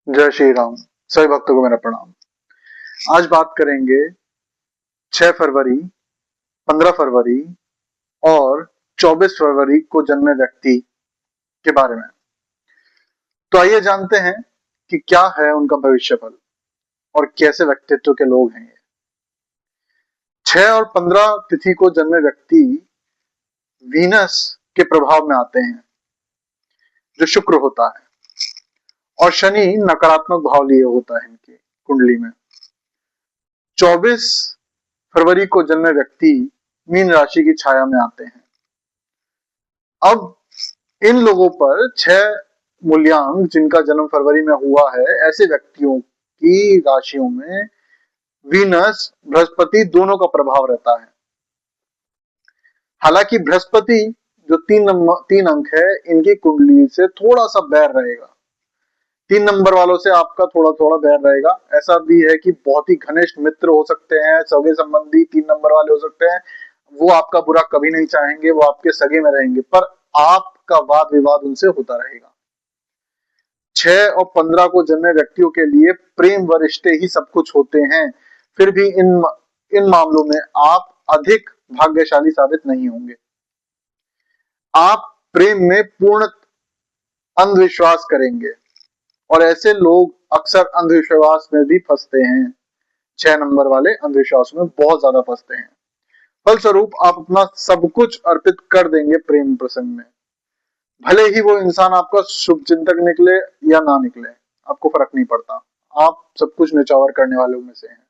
जय श्री राम। सभी भक्तों को मेरा प्रणाम। आज बात करेंगे 6 फरवरी, 15 फरवरी और 24 फरवरी को जन्मे व्यक्ति के बारे में। तो आइए जानते हैं कि क्या है उनका भविष्यफल और कैसे व्यक्तित्व के लोग हैं ये। 6 और 15 तिथि को जन्मे व्यक्ति वीनस के प्रभाव में आते हैं, जो शुक्र होता है, और शनि नकारात्मक भाव लिए होता है इनकी कुंडली में। 24 फरवरी को जन्मे व्यक्ति मीन राशि की छाया में आते हैं। अब इन लोगों पर 6 मूल्यांक जिनका जन्म फरवरी में हुआ है, ऐसे व्यक्तियों की राशियों में वीनस बृहस्पति दोनों का प्रभाव रहता है। हालांकि बृहस्पति जो 3 अंक है, इनकी कुंडली से थोड़ा सा बैर रहेगा। 3 नंबर वालों से आपका थोड़ा थोड़ा बैर रहेगा। ऐसा भी है कि बहुत ही घनिष्ठ मित्र हो सकते हैं, सगे संबंधी 3 नंबर वाले हो सकते हैं। वो आपका बुरा कभी नहीं चाहेंगे, वो आपके सगे में रहेंगे, पर आपका वाद विवाद उनसे होता रहेगा। 6 और 15 को जन्मे व्यक्तियों के लिए प्रेम व रिश्ते ही सब कुछ होते हैं। फिर भी इन मामलों में आप अधिक भाग्यशाली साबित नहीं होंगे। आप प्रेम में पूर्ण अंधविश्वास करेंगे और ऐसे लोग अक्सर अंधविश्वास में भी फंसते हैं। 6 नंबर वाले अंधविश्वास में बहुत ज्यादा फंसते हैं। फलस्वरूप आप अपना सब कुछ अर्पित कर देंगे प्रेम प्रसंग में। भले ही वो इंसान आपका शुभ चिंतक निकले या ना निकले, आपको फर्क नहीं पड़ता। आप सब कुछ निछावर करने वालों में से हैं।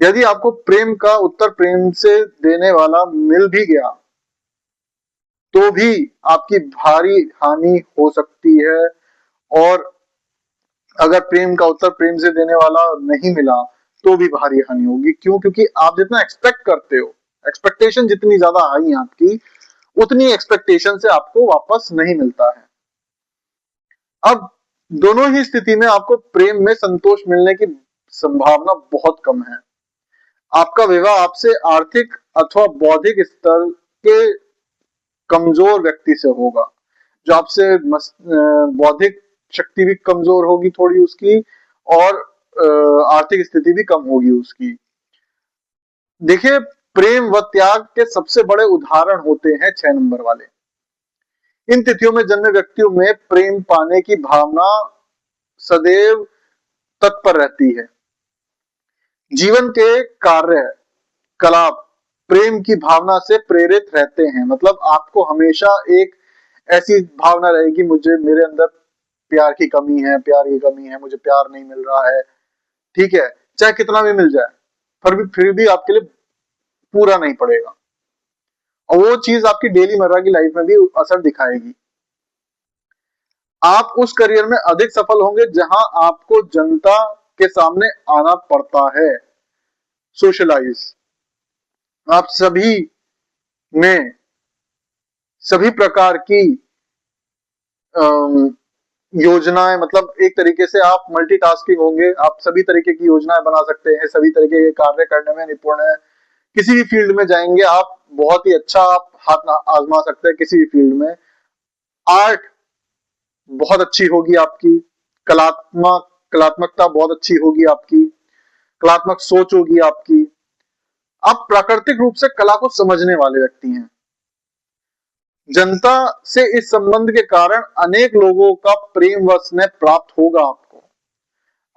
यदि आपको प्रेम का उत्तर प्रेम से देने वाला मिल भी गया, तो भी आपकी भारी हानि हो सकती है। और अगर प्रेम का उत्तर प्रेम से देने वाला नहीं मिला, तो भी भारी हानि होगी। क्यों? क्योंकि आप जितना एक्सपेक्ट करते हो, एक्सपेक्टेशन जितनी ज्यादा हाई है आपकी, उतनी एक्सपेक्टेशन से आपको वापस नहीं मिलता है। अब दोनों ही स्थिति में आपको प्रेम में संतोष मिलने की संभावना बहुत कम है। आपका विवाह आपसे आर्थिक अथवा बौद्धिक स्तर के कमजोर व्यक्ति से होगा, जो आपसे बौद्धिक शक्ति भी कमजोर होगी थोड़ी उसकी, और आर्थिक स्थिति भी कम होगी उसकी। देखिए, प्रेम व त्याग के सबसे बड़े उदाहरण होते हैं 6 नंबर वाले। इन तिथियों में जन्मे व्यक्तियों में प्रेम पाने की भावना सदैव तत्पर रहती है। जीवन के कार्य कला प्रेम की भावना से प्रेरित रहते हैं। मतलब आपको हमेशा एक ऐसी भावना रहेगी, मुझे मेरे अंदर प्यार की कमी है, प्यार की कमी है, मुझे प्यार नहीं मिल रहा है। ठीक है, चाहे कितना भी मिल जाए, फिर भी आपके लिए पूरा नहीं पड़ेगा, और वो चीज आपकी डेली मर्रा की लाइफ में भी असर दिखाएगी। आप उस करियर में अधिक सफल होंगे जहां आपको जनता के सामने आना पड़ता है, सोशलाइज। आप सभी में सभी प्रकार की योजनाएं, मतलब एक तरीके से आप मल्टीटास्किंग होंगे। आप सभी तरीके की योजनाएं बना सकते हैं, सभी तरीके के कार्य करने में निपुण है। किसी भी फील्ड में जाएंगे आप, बहुत ही अच्छा आप हाथ आजमा सकते हैं किसी भी फील्ड में। आर्ट बहुत अच्छी होगी आपकी, कलात्मकता बहुत अच्छी होगी आपकी, कलात्मक सोच होगी आपकी। आप प्राकृतिक रूप से कला को समझने वाले व्यक्ति हैं। जनता से इस संबंध के कारण अनेक लोगों का प्रेम व स्नेह प्राप्त होगा आपको।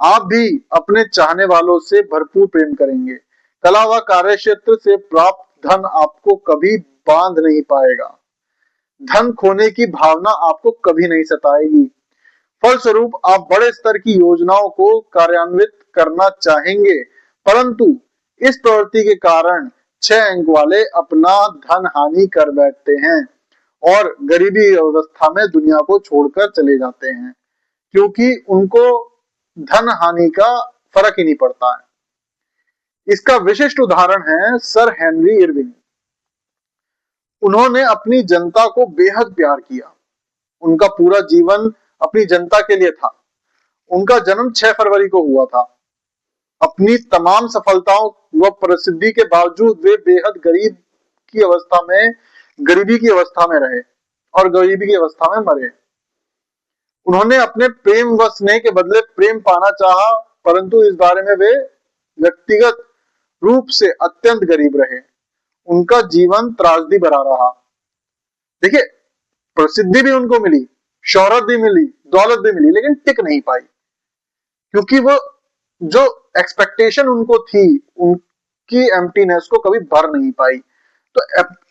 आप भी अपने चाहने वालों से भरपूर प्रेम करेंगे। कला व कार्य क्षेत्र से प्राप्त धन आपको कभी बांध नहीं पाएगा। धन खोने की भावना आपको कभी नहीं सताएगी। फलस्वरूप आप बड़े स्तर की योजनाओं को कार्यान्वित करना चाहेंगे, परंतु इस प्रवृत्ति के कारण 6 अंक वाले अपना धन हानि कर बैठते हैं और गरीबी अवस्था में दुनिया को छोड़कर चले जाते हैं, क्योंकि उनको धन हानि का फर्क ही नहीं पड़ता है। इसका विशिष्ट उदाहरण है सर हेनरी इरविन। उन्होंने अपनी जनता को बेहद प्यार किया। उनका पूरा जीवन अपनी जनता के लिए था। उनका जन्म 6 फरवरी को हुआ था। अपनी तमाम सफलताओं व प्रसिद्धि के बावजूद वे बेहद गरीबी की अवस्था में रहे और गरीबी की अवस्था में मरे। उन्होंने अपने प्रेम व स्नेह के बदले प्रेम पाना चाहा, परंतु इस बारे में वे व्यक्तिगत रूप से अत्यंत गरीब रहे। उनका जीवन त्रासदी भरा रहा। देखिए, प्रसिद्धि भी उनको मिली, शोहरत भी मिली, दौलत भी मिली, लेकिन टिक नहीं पाई, क्योंकि वो जो एक्सपेक्टेशन उनको थी, उनकी एम्प्टीनेस को कभी भर नहीं पाई। तो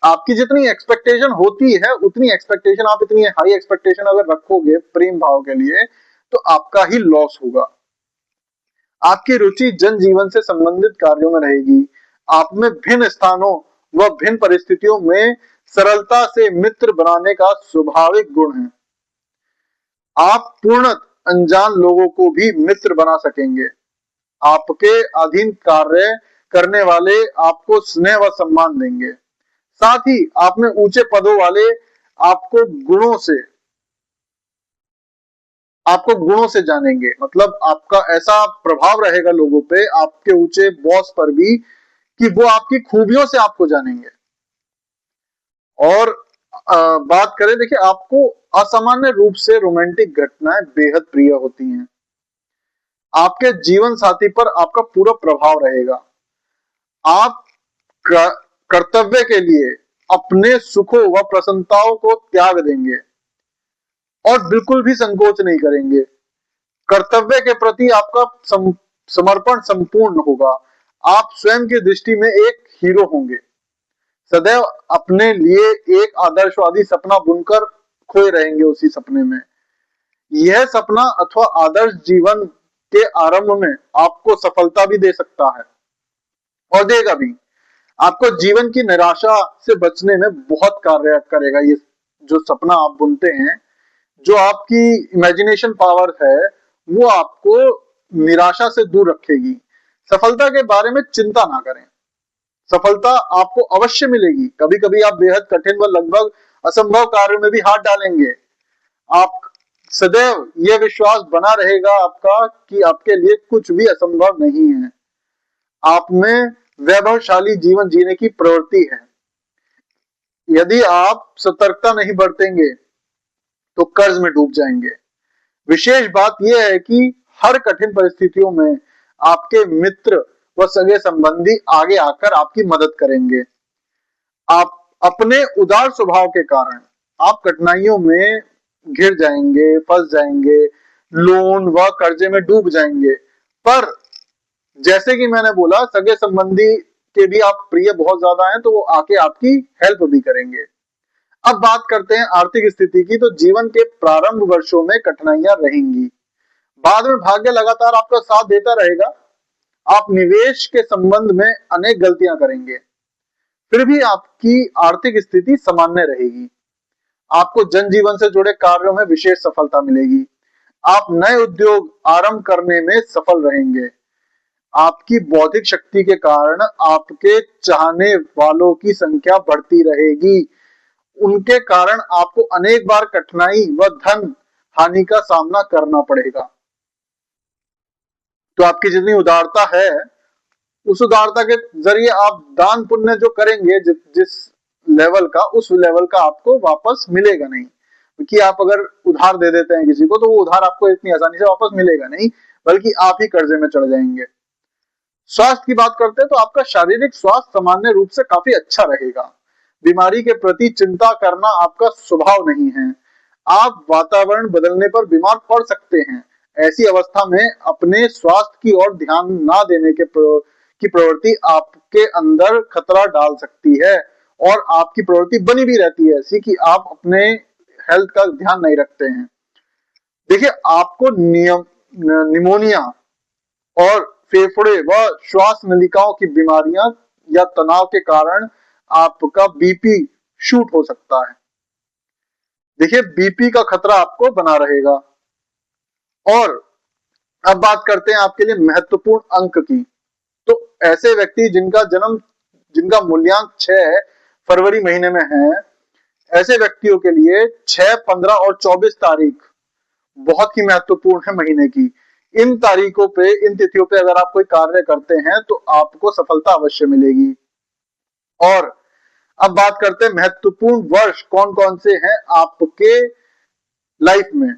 आपकी जितनी एक्सपेक्टेशन होती है, उतनी एक्सपेक्टेशन, आप इतनी हाई एक्सपेक्टेशन अगर रखोगे प्रेम भाव के लिए, तो आपका ही लॉस होगा। आपकी रुचि जनजीवन से संबंधित कार्यों में रहेगी। आप में भिन्न स्थानों व भिन्न परिस्थितियों में सरलता से मित्र बनाने का स्वाभाविक गुण है। आप पूर्णत अनजान लोगों को भी मित्र बना सकेंगे। आपके अधीन कार्य करने वाले आपको स्नेह व सम्मान देंगे। साथ ही आप में ऊंचे पदों वाले आपको गुणों से जानेंगे। मतलब आपका ऐसा प्रभाव रहेगा लोगों पे, आपके ऊंचे बॉस पर भी, कि वो आपकी खूबियों से आपको जानेंगे। और बात करें, देखिए, आपको असामान्य रूप से रोमांटिक घटनाएं बेहद प्रिय होती हैं। आपके जीवन साथी पर आपका पूरा प्रभाव रहेगा। आप कर्तव्य के लिए अपने सुखों व प्रसन्नताओं को त्याग देंगे और बिल्कुल भी संकोच नहीं करेंगे। कर्तव्य के प्रति आपका समर्पण संपूर्ण होगा। आप स्वयं की दृष्टि में एक हीरो होंगे। सदैव अपने लिए एक आदर्शवादी सपना बुनकर खोए रहेंगे उसी सपने में। यह सपना अथवा आदर्श जीवन के आरंभ में आपको सफलता भी दे सकता है और देगा भी। आपको जीवन की निराशा से बचने में बहुत कार्य करेगा ये जो सपना आप बुनते हैं। जो आपकी इमेजिनेशन पावर है, वो आपको निराशा से दूर रखेगी। सफलता के बारे में चिंता ना करें। सफलता आपको अवश्य मिलेगी। कभी कभी आप बेहद कठिन व लगभग असंभव कार्यों में भी हाथ डालेंगे। आप सदैव यह विश्वास बना रहेगा आपका कि आपके लिए कुछ भी असंभव नहीं है। आप में वैभवशाली जीवन जीने की प्रवृत्ति है। यदि आप सतर्कता नहीं बरतेंगे तो कर्ज में डूब जाएंगे। विशेष बात यह है कि हर कठिन परिस्थितियों में आपके मित्र व सगे संबंधी आगे आकर आपकी मदद करेंगे। आप अपने उदार स्वभाव के कारण आप कठिनाइयों में घिर जाएंगे, फंस जाएंगे, लोन व कर्जे में डूब जाएंगे। पर जैसे कि मैंने बोला, सगे संबंधी के भी आप प्रिय बहुत ज्यादा हैं, तो वो आके आपकी हेल्प भी करेंगे। अब बात करते हैं आर्थिक स्थिति की। तो जीवन के प्रारंभ वर्षों में कठिनाइयां रहेंगी, बाद में भाग्य लगातार आपका साथ देता रहेगा। आप निवेश के संबंध में अनेक गलतियां करेंगे, फिर भी आपकी आर्थिक स्थिति सामान्य रहेगी। आपको जनजीवन से जुड़े कार्यों में विशेष सफलता मिलेगी। आप नए उद्योग आरंभ करने में सफल रहेंगे। आपकी बौद्धिक शक्ति के कारण आपके चाहने वालों की संख्या बढ़ती रहेगी। उनके कारण आपको अनेक बार कठिनाई व धन हानि का सामना करना पड़ेगा। तो आपकी जितनी उदारता है, उस उदारता के जरिए आप दान पुण्य जो करेंगे, जिस लेवल का, उस लेवल का आपको वापस मिलेगा नहीं। क्योंकि आप अगर उधार दे देते हैं किसी को, तो वो उधार आपको इतनी आसानी से वापस मिलेगा नहीं, बल्कि आप ही कर्जे में चढ़ जाएंगे। स्वास्थ्य की बात करते हैं तो आपका शारीरिक स्वास्थ्य सामान्य रूप से काफी अच्छा रहेगा। बीमारी के प्रति चिंता करना आपका स्वभाव नहीं है। आप वातावरण बदलने पर बीमार पड़ सकते हैं। ऐसी अवस्था में अपने स्वास्थ्य की ओर ध्यान ना देने की प्रवृत्ति आपके अंदर खतरा डाल सकती है, और आपकी प्रवृत्ति बनी भी रहती है ऐसी कि आप अपने हेल्थ का ध्यान नहीं रखते हैं। देखिए, आपको निमोनिया और फेफड़े व श्वास नलिकाओं की बीमारियां या तनाव के कारण आपका बीपी शूट हो सकता है। देखिए, बीपी का खतरा आपको बना रहेगा। और अब बात करते हैं आपके लिए महत्वपूर्ण अंक की। तो ऐसे व्यक्ति जिनका मूल्यांक 6 फरवरी महीने में है, ऐसे व्यक्तियों के लिए 6, 15 और 24 तारीख बहुत ही महत्वपूर्ण है महीने की। इन तारीखों पे, इन तिथियों पे अगर आप कोई कार्य करते हैं तो आपको सफलता अवश्य मिलेगी। और अब बात करते हैं महत्वपूर्ण वर्ष कौन कौन से हैं आपके लाइफ में।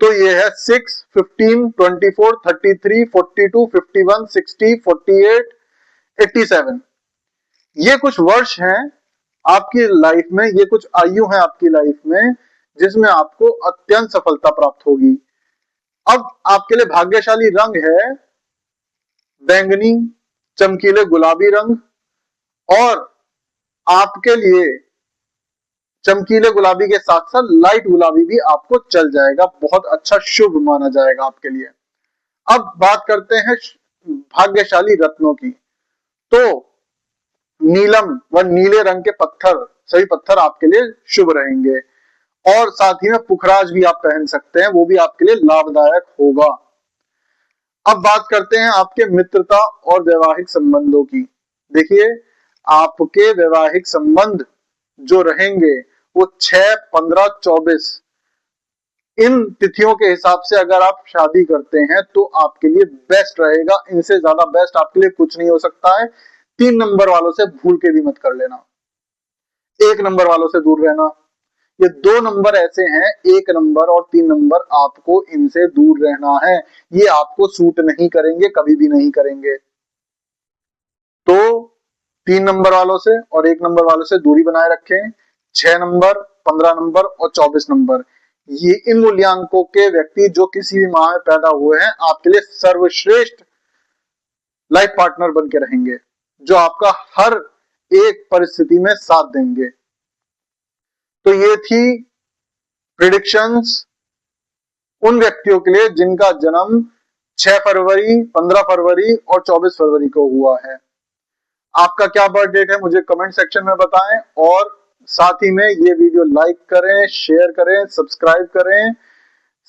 तो ये है 6, 15, 24, 33, 42, 51, 60, 48, 87। ये कुछ वर्ष हैं आपकी लाइफ में, ये कुछ आयु है आपकी लाइफ में जिसमें आपको अत्यंत सफलता प्राप्त होगी। अब आपके लिए भाग्यशाली रंग है बैंगनी, चमकीले गुलाबी रंग, और आपके लिए चमकीले गुलाबी के साथ साथ लाइट गुलाबी भी आपको चल जाएगा, बहुत अच्छा शुभ माना जाएगा आपके लिए। अब बात करते हैं भाग्यशाली रत्नों की। तो नीलम व नीले रंग के पत्थर, सभी पत्थर आपके लिए शुभ रहेंगे, और साथ ही में पुखराज भी आप पहन सकते हैं, वो भी आपके लिए लाभदायक होगा। अब बात करते हैं आपके मित्रता और वैवाहिक संबंधों की। देखिए, आपके वैवाहिक संबंध जो रहेंगे वो 6, 15, 24 इन तिथियों के हिसाब से अगर आप शादी करते हैं तो आपके लिए बेस्ट रहेगा। इनसे ज्यादा बेस्ट आपके लिए कुछ नहीं हो सकता है। 3 नंबर वालों से भूल के भी मत कर लेना, 1 नंबर वालों से दूर रहना। ये 2 नंबर ऐसे हैं, 1 नंबर और 3 नंबर, आपको इनसे दूर रहना है। ये आपको सूट नहीं करेंगे, कभी भी नहीं करेंगे। तो 3 नंबर वालों से और 1 नंबर वालों से दूरी बनाए रखें। 6 नंबर, 15 नंबर और 24 नंबर, ये इन मूल्यांकों के व्यक्ति जो किसी भी माह में पैदा हुए हैं आपके लिए सर्वश्रेष्ठ लाइफ पार्टनर बन के रहेंगे, जो आपका हर एक परिस्थिति में साथ देंगे। तो ये थी प्रिडिक्शंस उन व्यक्तियों के लिए जिनका जन्म 6 फरवरी, 15 फरवरी और 24 फरवरी को हुआ है। आपका क्या बर्थ डेट है मुझे कमेंट सेक्शन में बताएं, और साथ ही में ये वीडियो लाइक करें, शेयर करें, सब्सक्राइब करें,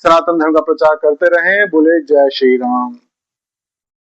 सनातन धर्म का प्रचार करते रहें। बोले जय श्री राम।